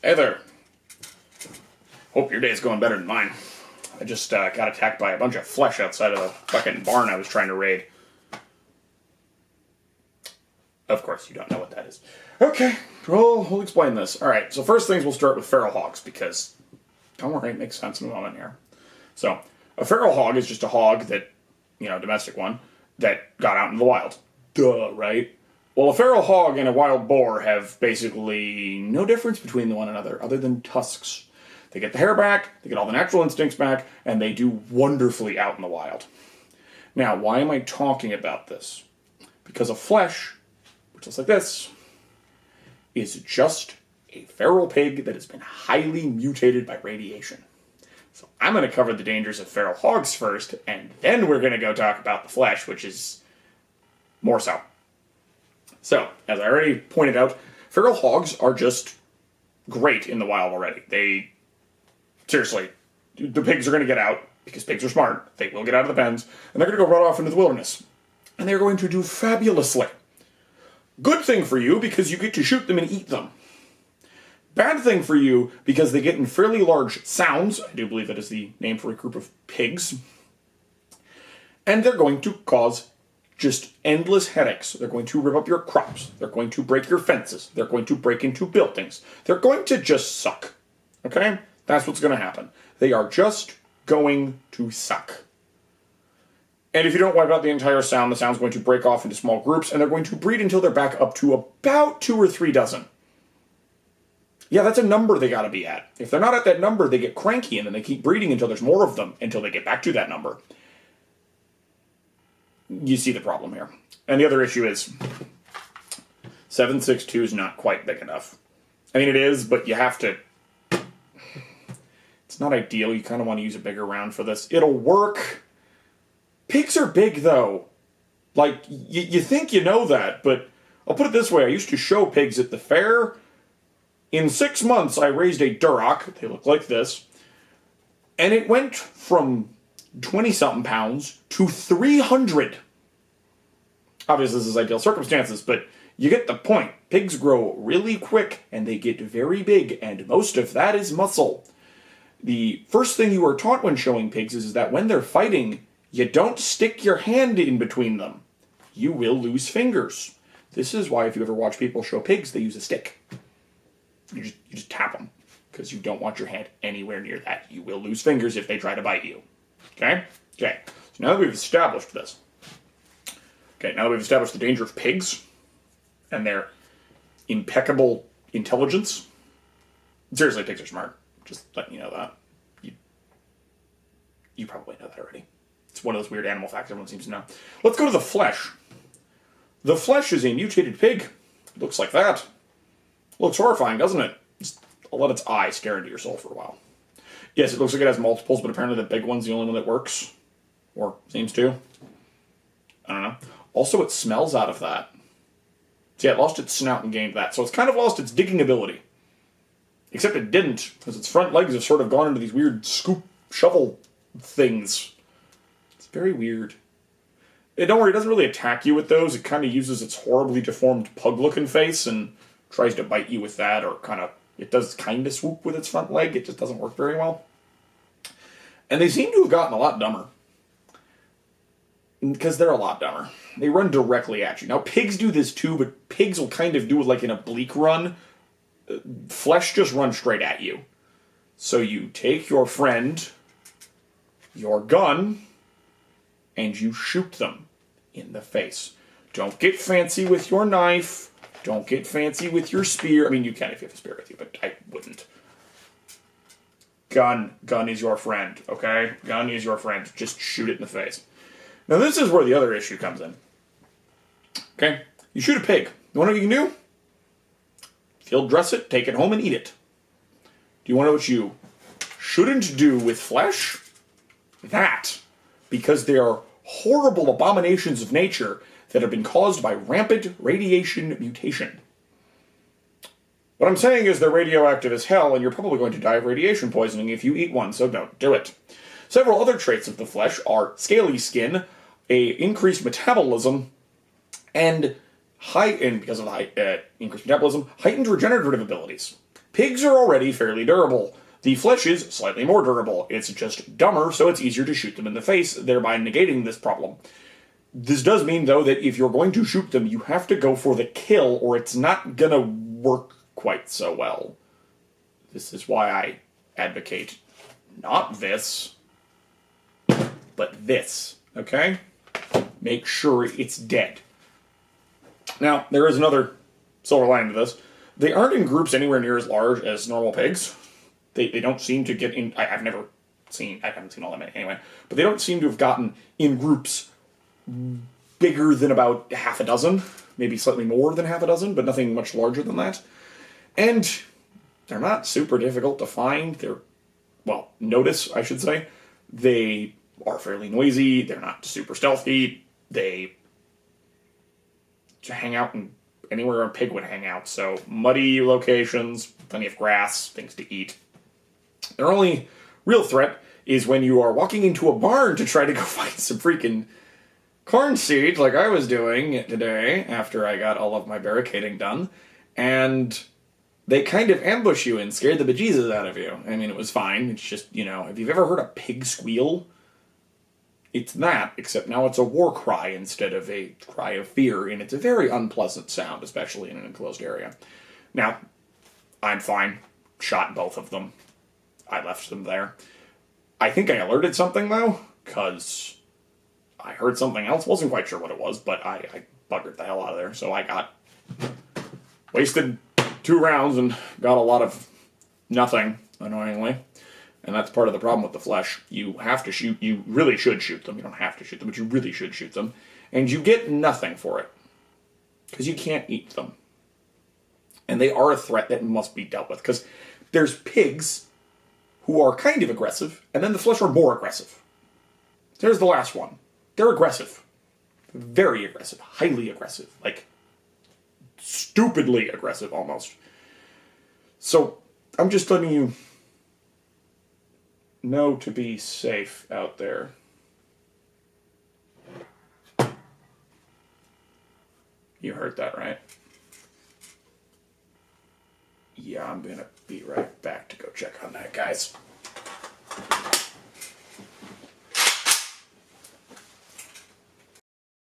Hey there. Hope your day's going better than mine. I just got attacked by a bunch of flesh outside of the fucking barn I was trying to raid. Of course, you don't know what that is. Okay, well, we'll explain this. Alright, so first things we'll start with feral hogs, because, don't worry, it makes sense in a moment here. So, a feral hog is just a hog that, domestic one, that got out in the wild. Duh, right? Well, a feral hog and a wild boar have basically no difference between one another, other than tusks. They get the hair back, they get all the natural instincts back, and they do wonderfully out in the wild. Now, why am I talking about this? Because a flesh, which looks like this, is just a feral pig that has been highly mutated by radiation. So I'm going to cover the dangers of feral hogs first, and then we're going to go talk about the flesh, which is more so. So, as I already pointed out, feral hogs are just great in the wild already. Seriously, the pigs are going to get out, because pigs are smart. They will get out of the pens, and they're going to go run off into the wilderness. And they're going to do fabulously. Good thing for you, because you get to shoot them and eat them. Bad thing for you, because they get in fairly large sounds. I do believe that is the name for a group of pigs. And they're going to cause just endless headaches. They're going to rip up your crops. They're going to break your fences. They're going to break into buildings. They're going to just suck. Okay? That's what's going to happen. They are just going to suck. And if you don't wipe out the entire sound, the sound's going to break off into small groups, and they're going to breed until they're back up to about 2 or 3 dozen. Yeah, that's a number they gotta be at. If they're not at that number, they get cranky, and then they keep breeding until there's more of them, until they get back to that number. You see the problem here. And the other issue is 7.62 is not quite big enough. I mean, it is, but you have to... It's not ideal. You kind of want to use a bigger round for this. It'll work. Pigs are big, though. Like, you think you know that, but I'll put it this way. I used to show pigs at the fair. In 6 months, I raised a Duroc. They look like this. And it went from 20-something pounds to 300. Obviously, this is ideal circumstances, but you get the point. Pigs grow really quick, and they get very big, and most of that is muscle. The first thing you are taught when showing pigs is that when they're fighting, you don't stick your hand in between them. You will lose fingers. This is why if you ever watch people show pigs, they use a stick. You just tap them, because you don't want your hand anywhere near that. You will lose fingers if they try to bite you. Okay? Okay. So now that we've established this, now that we've established the danger of pigs and their impeccable intelligence, seriously, pigs are smart. Just letting you know that. You probably know that already. It's one of those weird animal facts everyone seems to know. Let's go to the flesh. The flesh is a mutated pig. It looks like that. Looks horrifying, doesn't it? I'll let its eye stare into your soul for a while. Yes, it looks like it has multiples, but apparently the big one's the only one that works. Or seems to. I don't know. Also, it smells out of that. See, it lost its snout and gained that. So it's kind of lost its digging ability. Except it didn't, because its front legs have sort of gone into these weird scoop shovel things. It's very weird. Don't worry, it doesn't really attack you with those. It kind of uses its horribly deformed pug-looking face and tries to bite you with that, or it does kind of swoop with its front leg. It just doesn't work very well. And they seem to have gotten a lot dumber. Because they're a lot dumber. They run directly at you. Now, pigs do this too, but pigs will kind of do it like an oblique run. Flesh just runs straight at you. So you take your friend, your gun, and you shoot them in the face. Don't get fancy with your knife. Don't get fancy with your spear. I mean, you can if you have a spear with you, but I wouldn't. Gun is your friend, okay? Gun is your friend. Just shoot it in the face. Now, this is where the other issue comes in. Okay? You shoot a pig. You want to know what you can do? Field dress it, take it home, and eat it. Do you want to know what you shouldn't do with flesh? That. Because they are horrible abominations of nature that have been caused by rampant radiation mutation. What I'm saying is they're radioactive as hell, and you're probably going to die of radiation poisoning if you eat one, so don't do it. Several other traits of the flesh are scaly skin, a increased metabolism, and because of the increased metabolism, heightened regenerative abilities. Pigs are already fairly durable. The flesh is slightly more durable. It's just dumber, so it's easier to shoot them in the face, thereby negating this problem. This does mean, though, that if you're going to shoot them, you have to go for the kill, or it's not gonna work quite so well. This is why I advocate not this, but this, okay? Make sure it's dead. Now, there is another silver lining to this. They aren't in groups anywhere near as large as normal pigs. They don't seem to get in... I haven't seen all that many anyway, but they don't seem to have gotten in groups bigger than about half a dozen, maybe slightly more than half a dozen, but nothing much larger than that. And they're not super difficult to find. Notice, I should say. They are fairly noisy. They're not super stealthy. They hang out in anywhere a pig would hang out. So muddy locations, plenty of grass, things to eat. Their only real threat is when you are walking into a barn to try to go find some freaking corn seeds, like I was doing today after I got all of my barricading done, and they kind of ambush you and scare the bejesus out of you. I mean, it was fine. It's just, if you've ever heard a pig squeal, it's that, except now it's a war cry instead of a cry of fear, and it's a very unpleasant sound, especially in an enclosed area. Now, I'm fine. Shot both of them. I left them there. I think I alerted something, though, because I heard something else. Wasn't quite sure what it was, but I buggered the hell out of there. So I wasted 2 rounds and got a lot of nothing, annoyingly. And that's part of the problem with the flesh. You have to shoot. You really should shoot them. You don't have to shoot them, but you really should shoot them. And you get nothing for it, because you can't eat them. And they are a threat that must be dealt with, because there's pigs who are kind of aggressive, and then the flesh are more aggressive. There's the last one. They're aggressive. Very aggressive. Highly aggressive. Like, stupidly aggressive, almost. So, I'm just letting you know to be safe out there. You heard that, right? Yeah, I'm gonna be right back to go check on that, guys.